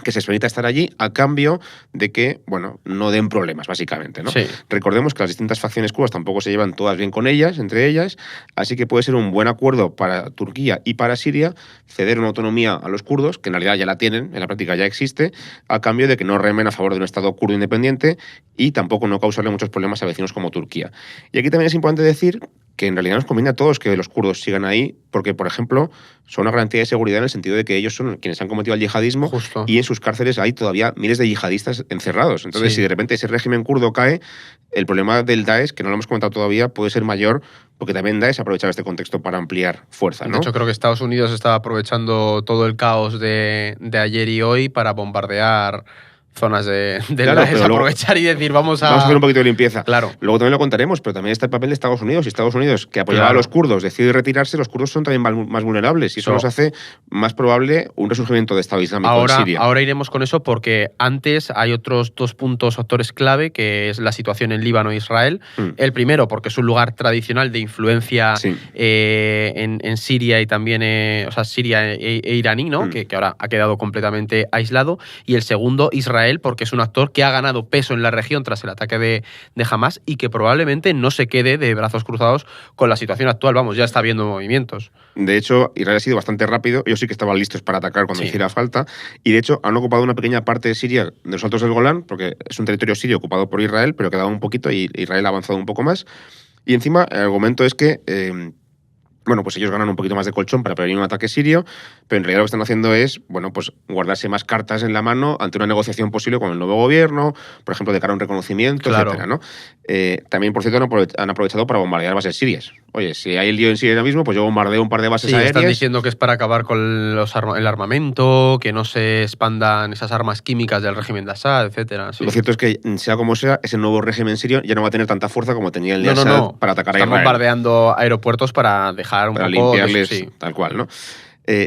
que se les permita estar allí a cambio de que, bueno, no den problemas, básicamente, ¿no? Sí. Recordemos que las distintas facciones kurdas tampoco se llevan todas bien con ellas, entre ellas, así que puede ser un buen acuerdo para Turquía y para Siria ceder una autonomía a los kurdos, que en realidad ya la tienen, en la práctica ya existe, a cambio de que no remen a favor de un Estado kurdo independiente y tampoco no causarle muchos problemas a vecinos como Turquía. Y aquí también es importante decir que en realidad nos conviene a todos que los kurdos sigan ahí, porque, por ejemplo, son una garantía de seguridad en el sentido de que ellos son quienes han cometido el yihadismo. Justo. Y en sus cárceles hay todavía miles de yihadistas encerrados. Entonces, si de repente ese régimen kurdo cae, el problema del Daesh, que no lo hemos comentado todavía, puede ser mayor, porque también Daesh ha aprovechado este contexto para ampliar fuerza, ¿no? De hecho, creo que Estados Unidos está aprovechando todo el caos de ayer y hoy para bombardear zonas de Daesh, aprovechar y decir vamos a hacer un poquito de limpieza. Claro. Luego también lo contaremos, pero también está el papel de Estados Unidos. Si Estados Unidos, que apoyaba a los kurdos, decide retirarse, los kurdos son también más vulnerables y eso nos hace más probable un resurgimiento de Estado Islámico en Siria. Ahora iremos con eso porque antes hay otros dos factores clave, que es la situación en Líbano e Israel. El primero, porque es un lugar tradicional de influencia en Siria y también Siria e iraní, ¿no? Que ahora ha quedado completamente aislado. Y el segundo, Israel, porque es un actor que ha ganado peso en la región tras el ataque de Hamás y que probablemente no se quede de brazos cruzados con la situación actual. Vamos, ya está viendo movimientos. De hecho, Israel ha sido bastante rápido. Ellos sí que estaban listos para atacar cuando hiciera falta. Y de hecho, han ocupado una pequeña parte de Siria, de los Altos del Golán, porque es un territorio sirio ocupado por Israel, pero quedaba un poquito y Israel ha avanzado un poco más. Y encima, el argumento es que bueno, pues ellos ganan un poquito más de colchón para prevenir un ataque sirio, pero en realidad lo que están haciendo es, bueno, pues guardarse más cartas en la mano ante una negociación posible con el nuevo gobierno, por ejemplo, de cara a un reconocimiento, etcétera, ¿no? También, por cierto, han aprovechado para bombardear bases sirias. Oye, si hay el lío en Siria ahora mismo, pues yo bombardeo un par de bases aéreas. Están diciendo que es para acabar con el armamento, que no se expandan esas armas químicas del régimen de Assad, etcétera. Sí. Lo cierto es que, sea como sea, ese nuevo régimen sirio ya no va a tener tanta fuerza como tenía el de Assad para atacar a Israel. Están bombardeando aeropuertos para dejar un poco... limpiarles tal cual, ¿no?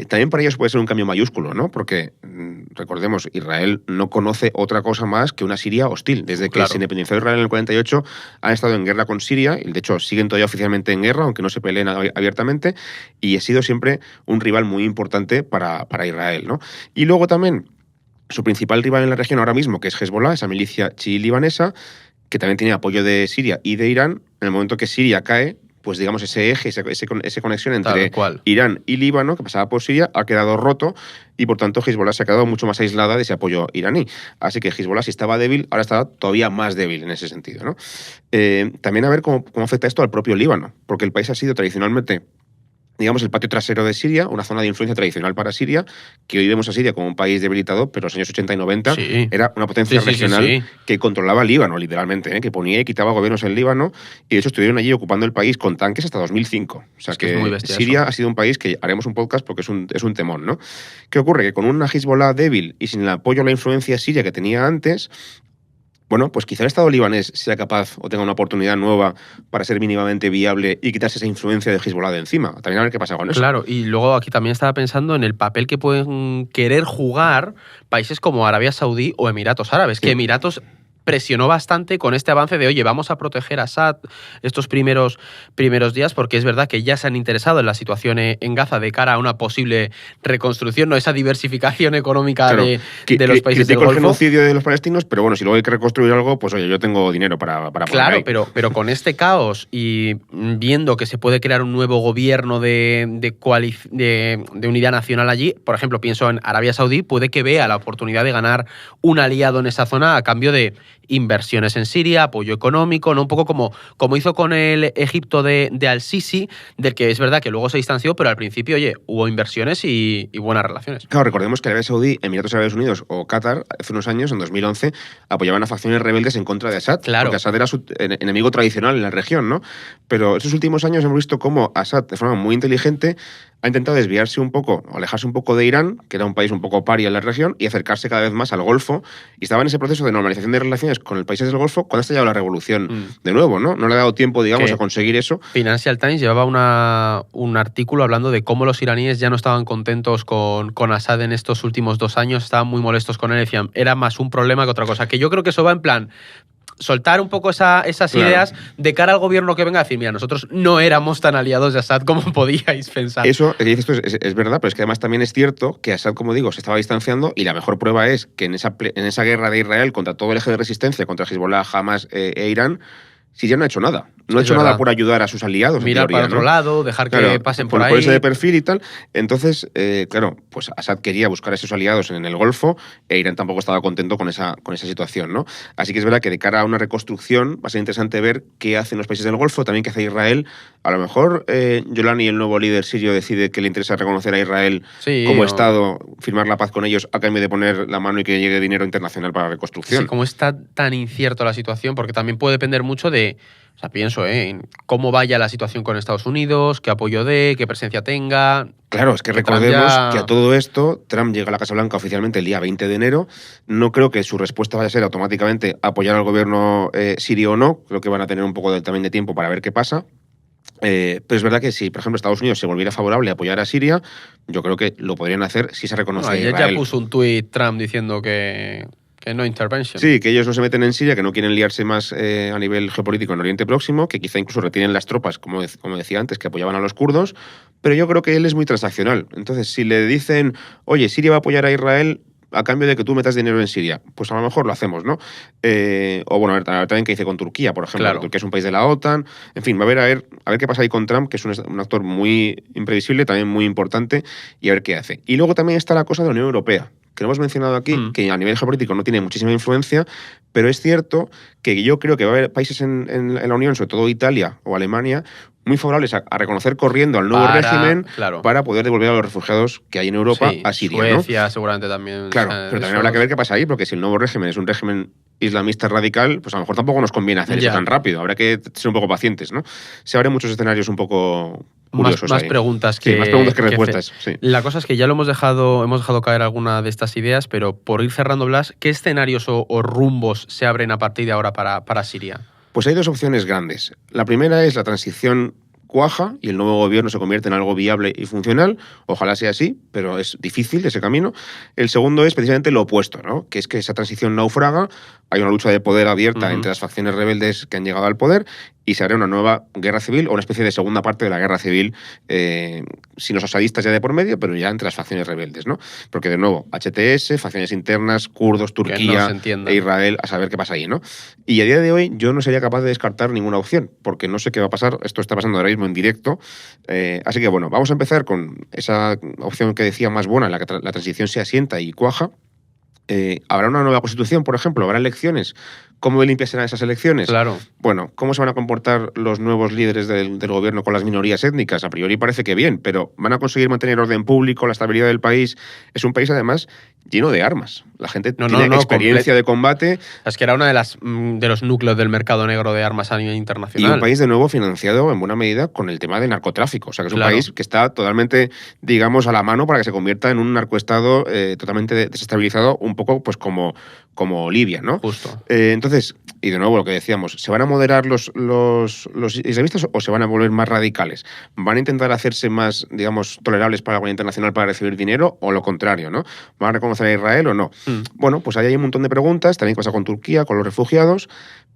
También para ellos puede ser un cambio mayúsculo, ¿no? Porque, recordemos, Israel no conoce otra cosa más que una Siria hostil. Desde que se independizó Israel en el 48, han estado en guerra con Siria, y de hecho siguen todavía oficialmente en guerra, aunque no se peleen abiertamente, y ha sido siempre un rival muy importante para Israel, ¿no? Y luego también su principal rival en la región ahora mismo, que es Hezbollah, esa milicia chií libanesa, que también tiene apoyo de Siria y de Irán. En el momento que Siria cae, pues digamos ese eje, esa conexión entre Irán y Líbano, que pasaba por Siria, ha quedado roto y por tanto Hezbollah se ha quedado mucho más aislada de ese apoyo iraní. Así que Hezbollah, si estaba débil, ahora está todavía más débil en ese sentido, ¿no? También a ver cómo afecta esto al propio Líbano, porque el país ha sido tradicionalmente, digamos, el patio trasero de Siria, una zona de influencia tradicional para Siria, que hoy vemos a Siria como un país debilitado, pero en los años 80 y 90 era una potencia regional que controlaba Líbano, literalmente, que ponía y quitaba gobiernos en Líbano, y de hecho estuvieron allí ocupando el país con tanques hasta 2005. O sea, que Siria ha sido un país que haremos un podcast porque es un temón, ¿no? ¿Qué ocurre? Que con una Hezbollah débil y sin el apoyo a la influencia siria que tenía antes, bueno, pues quizá el Estado libanés sea capaz o tenga una oportunidad nueva para ser mínimamente viable y quitarse esa influencia de Hezbollah de encima. También a ver qué pasa con eso. Claro, y luego aquí también estaba pensando en el papel que pueden querer jugar países como Arabia Saudí o Emiratos Árabes, que Emiratos presionó bastante con este avance de, oye, vamos a proteger a Assad estos primeros días, porque es verdad que ya se han interesado en la situación en Gaza de cara a una posible reconstrucción, no esa diversificación económica de los países del Golfo. El genocidio de los palestinos, pero bueno, si luego hay que reconstruir algo, pues oye, yo tengo dinero para claro, pero con este caos y viendo que se puede crear un nuevo gobierno de unidad nacional allí, por ejemplo, pienso en Arabia Saudí, puede que vea la oportunidad de ganar un aliado en esa zona a cambio de inversiones en Siria, apoyo económico, ¿no? Un poco como hizo con el Egipto de al-Sisi, del que es verdad que luego se distanció, pero al principio, oye, hubo inversiones y buenas relaciones. Claro, recordemos que Arabia Saudí, Emiratos Árabes Unidos o Qatar, hace unos años, en 2011, apoyaban a facciones rebeldes en contra de Assad, porque Assad era su enemigo tradicional en la región, ¿no? Pero estos últimos años hemos visto cómo Assad, de forma muy inteligente, ha intentado desviarse un poco, o alejarse un poco de Irán, que era un país un poco paria en la región, y acercarse cada vez más al Golfo, y estaba en ese proceso de normalización de relaciones con los países del Golfo cuando ha estallado la revolución de nuevo, ¿no? No le ha dado tiempo, digamos, a conseguir eso. Financial Times llevaba un artículo hablando de cómo los iraníes ya no estaban contentos con Assad en estos últimos 2 años, estaban muy molestos con él, decían, era más un problema que otra cosa, que yo creo que eso va en plan soltar un poco esas ideas de cara al gobierno que venga a decir, mira, nosotros no éramos tan aliados de Assad como podíais pensar. Eso que dices tú es verdad, pero es que además también es cierto que Assad, como digo, se estaba distanciando y la mejor prueba es que en esa guerra de Israel contra todo el eje de resistencia, contra Hezbollah, Hamas e Irán, Siria no ha hecho nada. No ha hecho nada por ayudar a sus aliados. Mirar para otro lado, dejar que pasen por ahí. Por ese de perfil y tal. Entonces, claro, pues Assad quería buscar a esos aliados en el Golfo e Irán tampoco estaba contento con esa situación, ¿no? Así que es verdad que de cara a una reconstrucción va a ser interesante ver qué hacen los países del Golfo, también qué hace Israel. A lo mejor Yolani, el nuevo líder sirio, decide que le interesa reconocer a Israel como Estado, firmar la paz con ellos a cambio de poner la mano y que llegue dinero internacional para la reconstrucción. Sí, como está tan incierto la situación, porque también puede depender mucho de... O sea, pienso en cómo vaya la situación con Estados Unidos, qué apoyo dé, qué presencia tenga. Claro, es que recordemos que a todo esto Trump llega a la Casa Blanca oficialmente el día 20 de enero. No creo que su respuesta vaya a ser automáticamente apoyar al gobierno sirio o no. Creo que van a tener un poco también de tiempo para ver qué pasa. Pero es verdad que si, por ejemplo, Estados Unidos se volviera favorable a apoyar a Siria, yo creo que lo podrían hacer si se reconoce a Israel. Ya puso un tuit Trump diciendo que no intervention. Sí, que ellos no se meten en Siria, que no quieren liarse más a nivel geopolítico en Oriente Próximo, que quizá incluso retienen las tropas, como decía antes, que apoyaban a los kurdos, pero yo creo que él es muy transaccional. Entonces, si le dicen, oye, Siria va a apoyar a Israel a cambio de que tú metas dinero en Siria, pues a lo mejor lo hacemos, ¿no? O bueno, a ver también qué dice con Turquía, por ejemplo. Claro. Turquía es un país de la OTAN. En fin, va a ver qué pasa ahí con Trump, que es un actor muy imprevisible, también muy importante, y a ver qué hace. Y luego también está la cosa de la Unión Europea, que no hemos mencionado aquí, que a nivel geopolítico no tiene muchísima influencia, pero es cierto que yo creo que va a haber países en la Unión, sobre todo Italia o Alemania, muy favorables a reconocer corriendo al nuevo régimen para poder devolver a los refugiados que hay en Europa a Siria. Suecia, ¿no? Seguramente también. Claro, pero también habrá que ver qué pasa ahí, porque si el nuevo régimen es un régimen islamista radical, pues a lo mejor tampoco nos conviene hacer eso tan rápido. Habrá que ser un poco pacientes, ¿no? Se abren muchos escenarios un poco curiosos más preguntas que... Sí, más preguntas que respuestas. Sí. La cosa es que ya hemos dejado caer alguna de estas ideas, pero por ir cerrando, Blas, ¿qué escenarios o rumbos se abren a partir de ahora para Siria? Pues hay 2 opciones grandes. La primera es la transición cuaja y el nuevo gobierno se convierte en algo viable y funcional. Ojalá sea así, pero es difícil ese camino. El segundo es precisamente lo opuesto, ¿no? Que es que esa transición naufraga, hay una lucha de poder abierta entre las facciones rebeldes que han llegado al poder y se abre una nueva guerra civil o una especie de segunda parte de la guerra civil, sin los asadistas ya de por medio, pero ya entre las facciones rebeldes, ¿no? Porque, de nuevo, HTS, facciones internas, kurdos, Turquía e Israel, a saber qué pasa ahí, ¿no? Y a día de hoy yo no sería capaz de descartar ninguna opción, porque no sé qué va a pasar. Esto está pasando ahora mismo en directo. Así que, bueno, vamos a empezar con esa opción que decía más buena, en la que la transición se asienta y cuaja. ¿Habrá una nueva constitución, por ejemplo? ¿Habrá elecciones? ¿Cómo de limpias serán esas elecciones? Claro. Bueno, ¿cómo se van a comportar los nuevos líderes del gobierno con las minorías étnicas? A priori parece que bien, pero ¿van a conseguir mantener orden público, la estabilidad del país? Es un país, además, lleno de armas. La gente tiene experiencia de combate. Es que era uno de los núcleos del mercado negro de armas a nivel internacional. Y un país, de nuevo, financiado en buena medida con el tema del narcotráfico. O sea, que es un país que está totalmente, digamos, a la mano para que se convierta en un narcoestado totalmente desestabilizado, un poco pues como Libia, ¿no? Justo. Entonces, y de nuevo lo que decíamos, ¿se van a moderar los islamistas o se van a volver más radicales? ¿Van a intentar hacerse más, digamos, tolerables para la comunidad internacional para recibir dinero o lo contrario, ¿no? ¿Van a reconocer a Israel o no? Bueno, pues ahí hay un montón de preguntas, también pasa con Turquía, con los refugiados,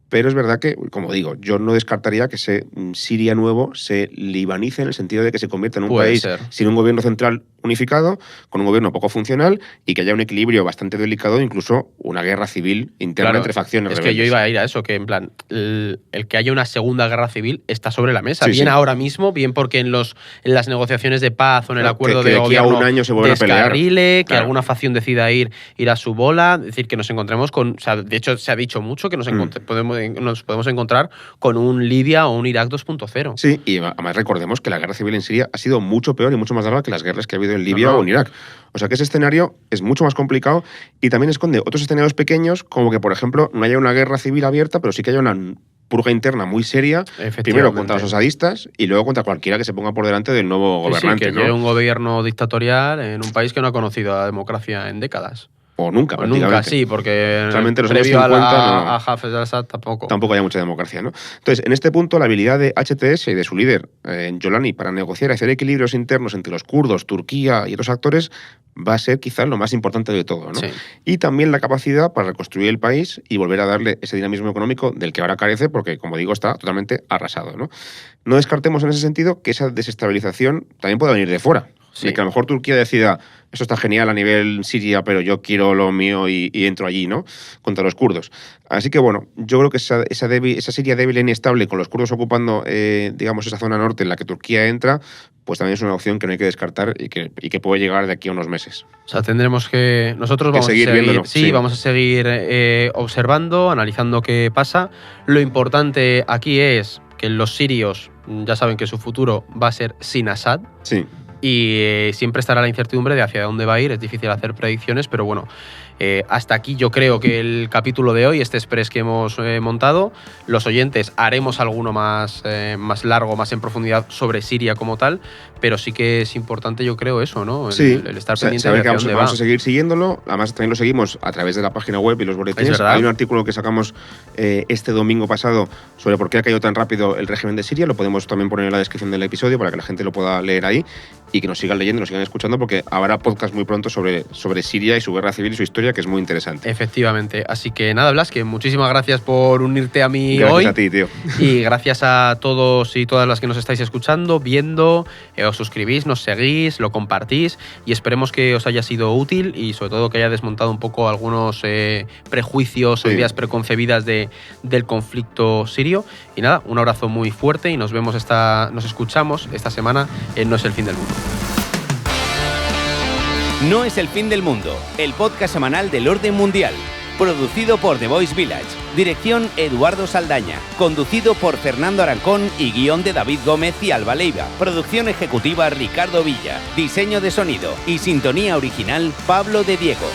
pero es verdad que, como digo, yo no descartaría que ese Siria nuevo se libanice en el sentido de que se convierta en un país sin un gobierno central unificado, con un gobierno poco funcional y que haya un equilibrio bastante delicado, incluso una guerra civil interna entre facciones rebeldes. Es que yo iba a ir a eso, que en plan, el que haya una segunda guerra civil está sobre la mesa, bien ahora mismo, bien porque en las negociaciones de paz o en el acuerdo de gobierno a un año se vuelven a pelear. Que alguna facción decida ir a su bola, es decir, que nos encontremos con... O sea, de hecho, se ha dicho mucho que nos podemos encontrar con un Libia o un Irak 2.0. Sí, y además recordemos que la guerra civil en Siria ha sido mucho peor y mucho más larga que las guerras que ha habido en Libia o en Irak. O sea que ese escenario es mucho más complicado y también esconde otros escenarios pequeños, como que, por ejemplo, no haya una guerra civil abierta, pero sí que haya una purga interna muy seria, primero contra los asadistas y luego contra cualquiera que se ponga por delante del nuevo gobernante. Que llegue un gobierno dictatorial en un país que no ha conocido la democracia en décadas. O nunca, nunca, sí, porque realmente los previo años 50 a Hafez al-Assad tampoco haya mucha democracia, ¿no? Entonces, en este punto, la habilidad de HTS y de su líder, Jolani, para negociar y hacer equilibrios internos entre los kurdos, Turquía y otros actores, va a ser quizás lo más importante de todo, ¿no? Sí. Y también la capacidad para reconstruir el país y volver a darle ese dinamismo económico del que ahora carece, porque, como digo, está totalmente arrasado, ¿no? No descartemos en ese sentido que esa desestabilización también pueda venir de fuera. Sí. De que a lo mejor Turquía decida, eso está genial a nivel Siria, pero yo quiero lo mío y entro allí, ¿no? Contra los kurdos. Así que, bueno, yo creo que esa Siria débil e inestable, con los kurdos ocupando, digamos, esa zona norte en la que Turquía entra, pues también es una opción que no hay que descartar y que puede llegar de aquí a unos meses. O sea, tendremos que... Nosotros vamos a seguir viéndolo. Sí, vamos a seguir observando, analizando qué pasa. Lo importante aquí es que los sirios ya saben que su futuro va a ser sin Assad. Sí. Y siempre estará la incertidumbre de hacia dónde va a ir. Es difícil hacer predicciones, pero bueno, hasta aquí yo creo que el capítulo de hoy, este express que hemos montado. Los oyentes haremos alguno más largo, más en profundidad sobre Siria como tal, pero sí que es importante, yo creo, eso, ¿no? El estar pendiente de dónde vamos a seguir siguiéndolo. Además, también lo seguimos a través de la página web y los boletines. Hay un artículo que sacamos este domingo pasado sobre por qué ha caído tan rápido el régimen de Siria. Lo podemos también poner en la descripción del episodio para que la gente lo pueda leer ahí y que nos sigan leyendo, nos sigan escuchando, porque habrá podcast muy pronto sobre Siria y su guerra civil y su historia, que es muy interesante. Efectivamente. Así que nada, Blas, que muchísimas gracias por unirte a mí hoy. Gracias a ti, tío. Y gracias a todos y todas las que nos estáis escuchando, viendo, os suscribís, nos seguís, lo compartís y esperemos que os haya sido útil y sobre todo que haya desmontado un poco algunos prejuicios o ideas preconcebidas del conflicto sirio. Y nada, un abrazo muy fuerte y nos escuchamos esta semana en No es el fin del mundo. No es el fin del mundo, el podcast semanal del orden mundial. Producido por The Voice Village. Dirección Eduardo Saldaña. Conducido por Fernando Arancón y guión de David Gómez y Alba Leiva. Producción ejecutiva Ricardo Villa. Diseño de sonido y sintonía original Pablo de Diego.